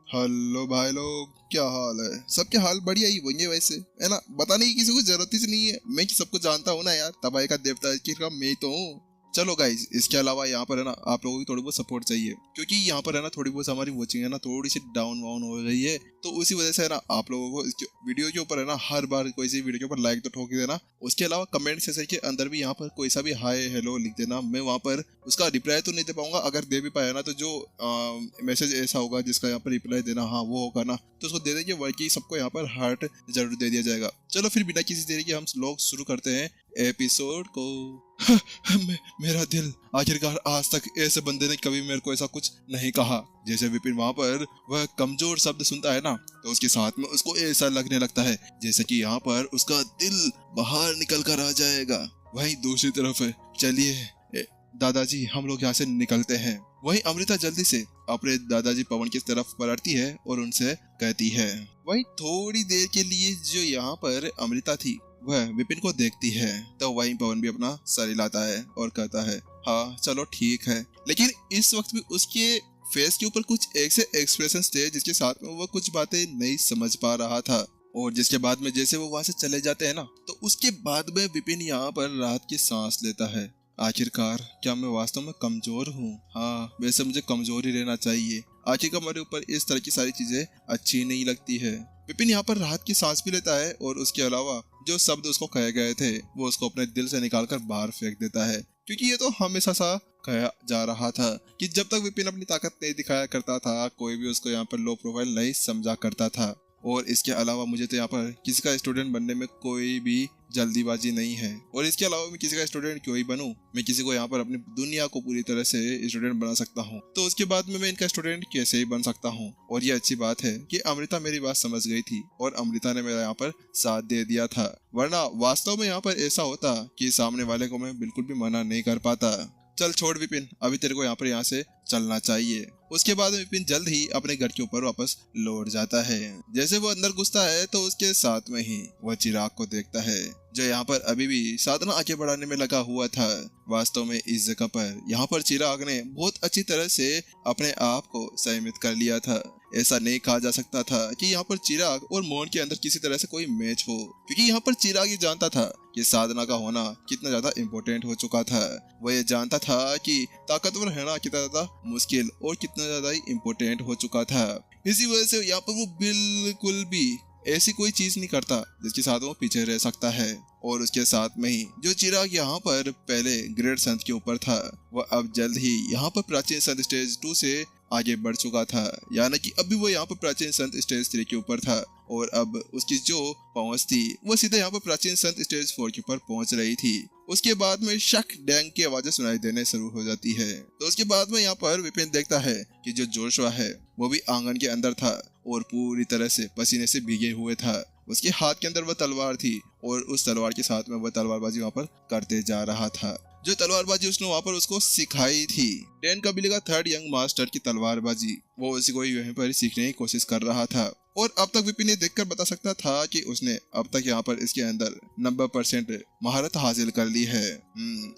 Hello भाई लोग, क्या हाल है? सबके हाल बढ़िया ही होंगे वैसे, है ना? बताने की किसी को जरूरत ही नहीं है, मैं सबको जानता हूँ ना यार। तबाही का देवता का मैं ही तो हूँ। चलो गाइस, इसके अलावा यहाँ पर है ना आप लोगों की थोड़ी बहुत सपोर्ट चाहिए, क्योंकि यहाँ पर है ना थोड़ी बहुत हमारी वॉचिंग है ना थोड़ी सी डाउन वाउन हो गई है। तो उसी वजह से है ना आप लोगों को इसके वीडियो के ऊपर है ना हर बार कोई सी वीडियो के ऊपर लाइक तो ठोक ही देना। उसके अलावा कमेंट सेक्शन के अंदर भी यहाँ पर कोई सा भी हाय हेलो लिख देना। मैं वहाँ पर उसका रिप्लाई तो नहीं दे पाऊंगा, अगर दे भी पाया ना तो जो मैसेज ऐसा होगा जिसका यहाँ पर रिप्लाई देना हाँ वो होगा ना, तो उसको दे देंगे। बाकी सबको यहाँ पर हार्ट जरूर दे दिया जाएगा। चलो फिर बिना किसी देरी के हम लोग शुरू करते हैं एपिसोड को। मेरा दिल, आखिरकार आज तक ऐसे बंदे ने कभी मेरे को ऐसा कुछ नहीं कहा। जैसे विपिन वहाँ पर वह कमजोर शब्द सुनता है ना, तो उसके साथ में उसको ऐसा लगने लगता है जैसे कि यहाँ पर उसका दिल बाहर निकल कर आ जाएगा। वहीं दूसरी तरफ है, चलिए दादाजी हम लोग यहाँ से निकलते हैं। वहीं अमृता जल्दी से अपने दादाजी पवन की तरफ पलटती है और उनसे कहती है। वहीं थोड़ी देर के लिए जो यहाँ पर अमृता थी वह विपिन को देखती है, तो वहीं पवन भी अपना सर हिलाता है और कहता है हाँ चलो ठीक है। लेकिन इस वक्त भी उसके फेस के ऊपर कुछ ऐसे एक्सप्रेशंस थे जिसके साथ में वो कुछ बातें नहीं समझ पा रहा था। और जिसके बाद में जैसे वो वहां से चले जाते हैं ना, तो उसके बाद में विपिन यहाँ पर राहत की सांस लेता है। आखिरकार क्या मैं वास्तव में कमजोर हूँ? हाँ, वैसे मुझे कमजोर ही रहना चाहिए। आखिरकार मेरे ऊपर इस तरह की सारी चीजें अच्छी नहीं लगती है। विपिन यहाँ पर राहत की सांस भी लेता है और उसके अलावा जो शब्द उसको कहे गए थे वो उसको अपने दिल से निकालकर बाहर फेंक देता है, क्योंकि ये तो हमेशा सा कहा जा रहा था कि जब तक विपिन अपनी ताकत नहीं दिखाया करता था कोई भी उसको यहाँ पर लो प्रोफाइल नहीं समझा करता था। और इसके अलावा मुझे तो यहाँ पर किसी का स्टूडेंट बनने में कोई भी जल्दीबाजी नहीं है। और इसके अलावा मैं किसी का स्टूडेंट क्यों ही बनूं, मैं किसी को यहाँ पर अपनी दुनिया को पूरी तरह से स्टूडेंट बना सकता हूँ, तो उसके बाद में मैं इनका स्टूडेंट कैसे ही बन सकता हूँ। और ये अच्छी बात है कि अमृता मेरी बात समझ गई थी और अमृता ने मेरा यहाँ पर साथ दे दिया था, वरना वास्तव में यहाँ पर ऐसा होता कि सामने वाले को मैं बिल्कुल भी मना नहीं कर पाता। चल छोड़ विपिन, अभी तेरे को यहाँ से चलना चाहिए। उसके बाद विपिन जल्द ही अपने घर के ऊपर वापस लौट जाता है। जैसे वो अंदर घुसता है तो उसके साथ में ही वह चिराग को देखता है, जो यहाँ पर अभी भी साधना आगे बढ़ाने में लगा हुआ था। वास्तव में इस जगह पर यहाँ पर चिराग ने बहुत अच्छी तरह से अपने आप को संयमित कर लिया था। ऐसा नहीं कहा जा सकता था कि यहाँ पर चिराग और मोहन के अंदर किसी तरह से कोई मैच हो, क्योंकि यहाँ पर चिराग ये जानता था कि साधना का होना कितना ज्यादा इम्पोर्टेंट हो चुका था। वह ये जानता था कि ताकतवर रहना कितना ज्यादा मुश्किल और कितना ज्यादा ही इम्पोर्टेंट हो चुका था। इसी वजह से यहाँ पर वो बिल्कुल भी ऐसी कोई चीज नहीं करता जिसके साथ वो पीछे रह सकता है। और उसके साथ में ही जो चिराग यहाँ पर पहले ग्रेट संत के ऊपर था, वह अब जल्द ही यहाँ पर प्राचीन संत स्टेज 2 से आगे बढ़ चुका था, यानी कि अभी वो यहाँ पर प्राचीन संत स्टेज 3 के ऊपर था और अब उसकी जो पहुंच थी वो सीधे यहाँ पर प्राचीन संत स्टेज 4 के ऊपर पहुंच रही थी। उसके बाद में शक डैंग की आवाजें सुनाई देने शुरू हो जाती है। तो उसके बाद में यहाँ पर विपिन देखता है कि जो जोशुआ है वो भी आंगन के अंदर था और पूरी तरह से पसीने से भीगे हुए था। उसके हाथ के अंदर वह तलवार थी और उस तलवार के साथ में वह तलवारबाजी वहाँ पर करते जा रहा था, जो तलवारबाजी उसने वहाँ पर उसको सिखाई थी। डैन कबीले का 3rd यंग मास्टर की तलवारबाजी, वो उसी को यहीं पर सीखने की कोशिश कर रहा था। और अब तक विपिन ने देखकर बता सकता था कि उसने अब तक यहाँ पर इसके अंदर 90% महारत हासिल कर ली है।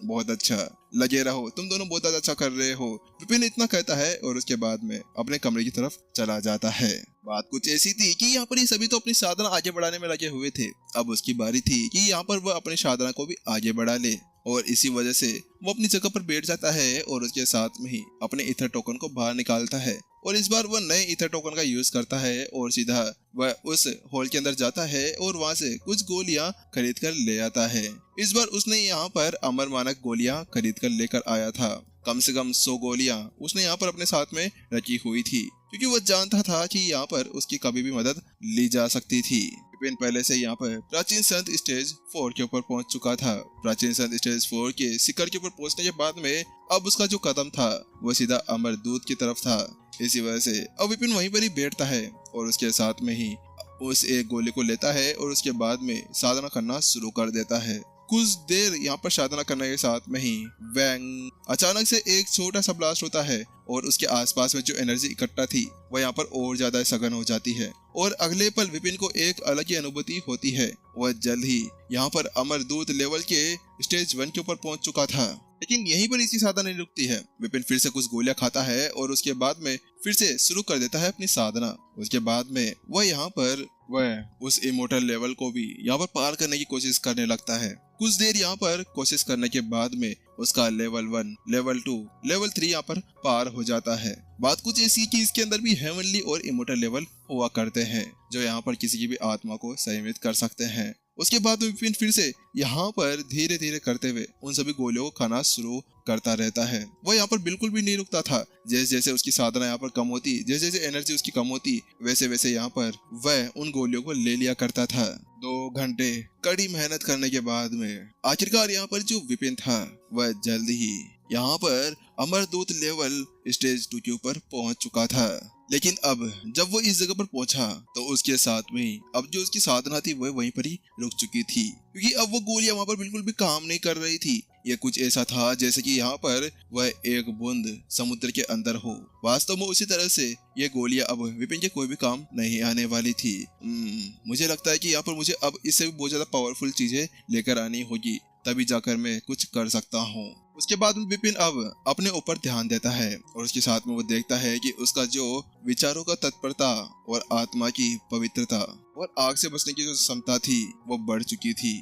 बहुत अच्छा, लगे रहो, तुम दोनों बहुत अच्छा कर रहे हो, विपिन इतना कहता है और उसके बाद में अपने कमरे की तरफ चला जाता है। बात कुछ ऐसी थी कि यहाँ पर ये सभी तो अपनी साधना आगे बढ़ाने में लगे हुए थे। अब उसकी बारी थी कि यहाँ पर वह अपनी साधना को भी आगे बढ़ा ले, और इसी वजह से वो अपनी जगह पर बैठ जाता है और उसके साथ में ही अपने ईथर टोकन को बाहर निकालता है। और इस बार वह नए ईथर टोकन का यूज करता है और सीधा वह उस हॉल के अंदर जाता है और वहां से कुछ गोलियां खरीद कर ले आता है। इस बार उसने यहाँ पर अमर मानक गोलियां खरीद कर लेकर आया था। कम से कम 100 गोलियां उसने यहाँ पर अपने साथ में रखी हुई थी, क्योंकि वह जानता था कि यहाँ पर उसकी कभी भी मदद ली जा सकती थी। विपिन पहले से यहाँ पर प्राचीन संत स्टेज 4 के ऊपर पहुंच चुका था। प्राचीन संत स्टेज 4 के शिखर के ऊपर पहुंचने के बाद में अब उसका जो कदम था वह सीधा अमर दूत की तरफ था। इसी वजह से अब विपिन वहीं पर ही बैठता है और उसके साथ में ही उस एक गोली को लेता है और उसके बाद में साधना करना शुरू कर देता है। कुछ देर यहाँ पर साधना करने के साथ में ही वैंग अचानक से एक छोटा सा ब्लास्ट होता है और उसके आसपास में जो एनर्जी इकट्ठा थी वह यहाँ पर और ज्यादा सघन हो जाती है। और अगले पल विपिन को एक अलग ही अनुभूति होती है। वह जल्द ही यहाँ पर अमरदूत लेवल के स्टेज 1 के ऊपर पहुंच चुका था। लेकिन यहीं पर इसकी साधना नहीं रुकती है। विपिन फिर से कुछ गोलियां खाता है और उसके बाद में फिर से शुरू कर देता है अपनी साधना। उसके बाद में वह उस इमोर्टल लेवल को भी यहाँ पर पार करने की कोशिश करने लगता है। कुछ देर यहाँ पर कोशिश करने के बाद में उसका लेवल 1, लेवल 2, लेवल 3 यहाँ पर पार हो जाता है। बात कुछ ऐसी कि इसके अंदर भी हेवनली और इमोर्टल लेवल हुआ करते हैं जो यहाँ पर किसी की भी आत्मा को संयमित कर सकते हैं। उसके बाद विपिन फिर से यहाँ पर धीरे धीरे करते हुए उन सभी गोलियों को खाना शुरू करता रहता है। वो यहाँ पर बिल्कुल भी नहीं रुकता था। जैसे जैसे उसकी साधना यहाँ पर कम होती, जैसे जैसे एनर्जी उसकी कम होती, वैसे वैसे यहाँ पर वह उन गोलियों को ले लिया करता था। 2 घंटे कड़ी मेहनत करने के बाद में आखिरकार यहाँ पर जो विपिन था वह जल्द ही यहाँ पर अमरदूत लेवल स्टेज 2 के ऊपर पहुंच चुका था। लेकिन अब जब वो इस जगह पर पहुंचा तो उसके साथ में अब जो उसकी साधना थी वह वहीं पर ही रुक चुकी थी, क्योंकि अब वो गोलियां वहां पर बिल्कुल भी काम नहीं कर रही थी। ये कुछ ऐसा था जैसे कि यहाँ पर वह एक बूंद समुद्र के अंदर हो। वास्तव में उसी तरह से ये गोलियां अब विपिन के कोई भी काम नहीं आने वाली थी। मुझे लगता है कि यहाँ पर मुझे अब इससे भी बहुत ज्यादा पावरफुल चीजें लेकर आनी होगी, तभी जाकर मैं कुछ कर सकता हूँ। उसके बाद विपिन अब अपने ऊपर ध्यान देता है और उसके साथ में वो देखता है कि उसका जो विचारों का तत्परता और आत्मा की पवित्रता और आग से बचने की जो क्षमता थी वो बढ़ चुकी थी।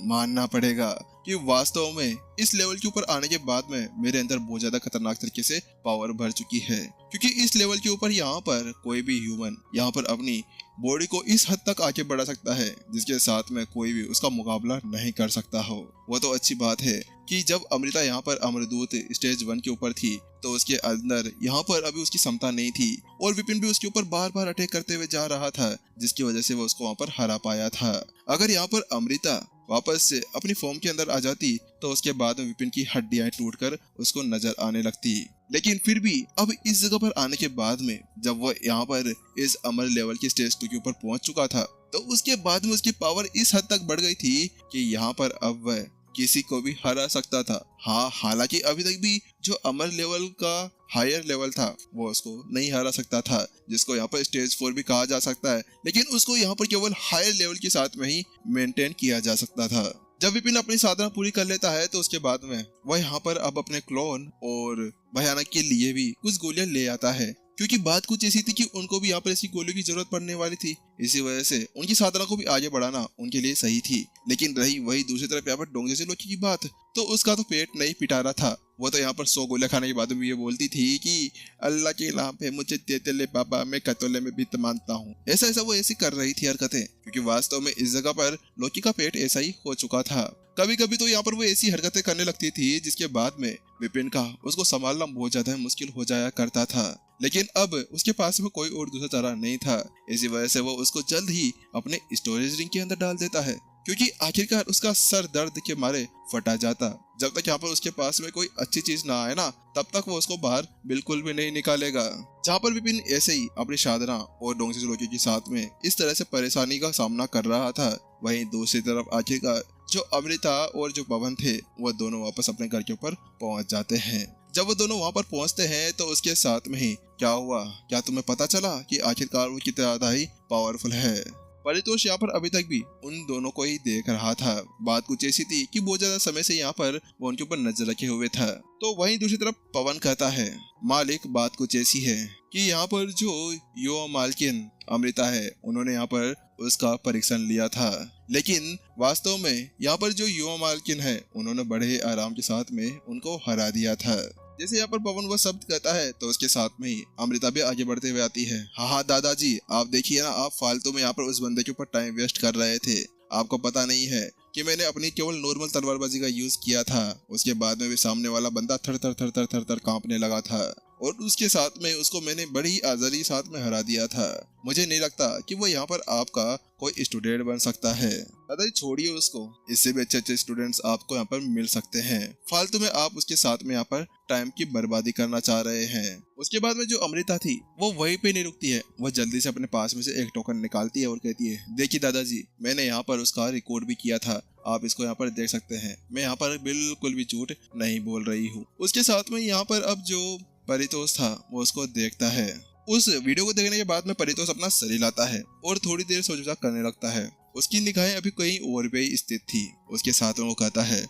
मानना पड़ेगा कि वास्तव में इस लेवल के ऊपर आने के बाद में मेरे अंदर बहुत ज्यादा खतरनाक तरीके से पावर भर चुकी है, क्योंकि इस लेवल के ऊपर यहाँ पर कोई भी ह्यूमन यहाँ पर अपनी बॉडी को इस हद तक आगे बढ़ा सकता है जिसके साथ में कोई भी उसका मुकाबला नहीं कर सकता हो। वो तो अच्छी बात है कि जब अमृता यहाँ पर अमरदूत स्टेज 1 के ऊपर थी तो उसके अंदर यहाँ पर अभी उसकी क्षमता नहीं थी और विपिन भी उसके ऊपर बार बार अटैक करते हुए जा रहा था, जिसकी वजह से वो उसको वहाँ पर हरा पाया था। अगर यहाँ पर अमृता वापस से अपनी फॉर्म के अंदर आ जाती तो उसके बाद विपिन की हड्डियां टूटकर उसको नजर आने लगती। लेकिन फिर भी अब इस जगह पर आने के बाद में जब वो यहाँ पर इस अमर लेवल के स्टेज 2 के ऊपर पहुंच चुका था तो उसके बाद में उसकी पावर इस हद तक बढ़ गई थी कि यहाँ पर अब वह किसी को भी हरा सकता था। हाँ, हालांकि अभी तक भी जो अमर लेवल का हायर लेवल था वो उसको नहीं हरा सकता था, जिसको यहाँ पर स्टेज 4 भी कहा जा सकता है, लेकिन उसको यहाँ पर केवल हायर लेवल के साथ में ही मेंटेन किया जा सकता था। जब विपिन अपनी साधना पूरी कर लेता है तो उसके बाद में वह यहाँ पर अब अपने क्लोन और भयानक के लिए भी कुछ गोलियां ले आता है, क्योंकि बात कुछ ऐसी थी कि उनको भी यहाँ पर ऐसी गोलियों की जरूरत पड़ने वाली थी। इसी वजह से उनकी साधना को भी आगे बढ़ाना उनके लिए सही थी। लेकिन रही वही दूसरी तरफ यहाँ पर डोंग जैसे लोकी की बात, तो उसका तो पेट नहीं पिटा रहा था। वो तो यहाँ पर 100 गोलियां खाने के बाद में ये बोलती थी कि अल्लाह के नाम पे मुझे देते ले बाबा, मैं कतोले में भी मानता हूँ। ऐसा वो ऐसी कर रही थी हरकतें, क्योंकि वास्तव में इस जगह पर लोकी का पेट ऐसा ही हो चुका था। कभी कभी तो यहाँ पर वो ऐसी हरकतें करने लगती थी जिसके बाद में विपिन का उसको संभालना बहुत ज्यादा मुश्किल हो जाया करता था। लेकिन अब उसके पास में कोई और दूसरा चारा नहीं था। इसी वजह से वो उसको जल्द ही अपने स्टोरेज रिंग के अंदर डाल देता है, क्योंकि आखिरकार उसका सर दर्द के मारे फटा जाता। जब तक यहाँ पर उसके पास में कोई अच्छी चीज ना आए ना, तब तक वो उसको बाहर बिल्कुल भी नहीं निकालेगा। जहाँ पर विपिन ऐसे ही अपनी साधना और डोंगसी लोकी के साथ में इस तरह से परेशानी का सामना कर रहा था, वहीं दूसरी तरफ आखिरकार जो अमृता और जो पवन थे वो दोनों वापस अपने घर के ऊपर पहुंच जाते हैं। जब वो दोनों वहां पर पहुंचते हैं तो उसके साथ में ही क्या हुआ, क्या तुम्हें पता चला कि आखिरकार वो कितना ज्यादा ही पावरफुल है। परितोष यहाँ पर अभी तक भी उन दोनों को ही देख रहा था। बात कुछ ऐसी थी कि बहुत ज्यादा समय से यहाँ पर वो उनके ऊपर नजर रखे हुए था। तो वहीं दूसरी तरफ पवन कहता है, मालिक बात कुछ ऐसी है कि यहाँ पर जो युवा मालकिन अमृता है उन्होंने यहाँ पर उसका परीक्षण लिया था, लेकिन वास्तव में यहाँ पर जो युवा मालकिन है उन्होंने बड़े आराम के साथ में उनको हरा दिया था। जैसे यहाँ पर पवन वो शब्द कहता है तो उसके साथ में ही अमृता भी आगे बढ़ते हुए आती है। हाँ दादाजी, आप देखिए ना, आप फालतू में यहाँ पर उस बंदे के ऊपर टाइम वेस्ट कर रहे थे। आपको पता नहीं है कि मैंने अपनी केवल नॉर्मल तलवारबाजी का यूज किया था। उसके बाद में भी सामने वाला बंदा थर थर थर थर थर थर कांपने लगा था और उसके साथ में उसको मैंने बड़ी आजादी के साथ में हरा दिया था। मुझे नहीं लगता कि वो यहाँ पर आपका कोई स्टूडेंट बन सकता है। दादाजी छोड़िए उसको, इससे भी अच्छे अच्छे स्टूडेंट्स आपको यहाँ पर मिल सकते हैं। फालतू में आप उसके साथ में यहाँ पर टाइम की बर्बादी करना चाह रहे हैं। उसके बाद में जो अमृता थी वो वहीं पे नहीं रुकती है, वो जल्दी से अपने पास में से एक टोकन निकालती है और कहती है, देखिए दादाजी, मैंने यहाँ पर उसका रिकॉर्ड भी किया था, आप इसको यहाँ पर देख सकते हैं। मैं यहाँ पर बिल्कुल भी झूठ नहीं बोल रही हूँ। उसके साथ में यहाँ पर अब जो परितोष था वो उसको देखता है। उस वीडियो को देखने के बाद में परितोष अपना सर हिलाता है और थोड़ी देर सोच विचार करने लगता है। उसकी निगाहें अभी कहीं और भी स्थित थी। उसके साथ में वो कहता है,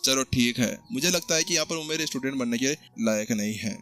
चलो ठीक है, मुझे लगता है कि यहाँ पर वो मेरे स्टूडेंट बनने के लायक नहीं है।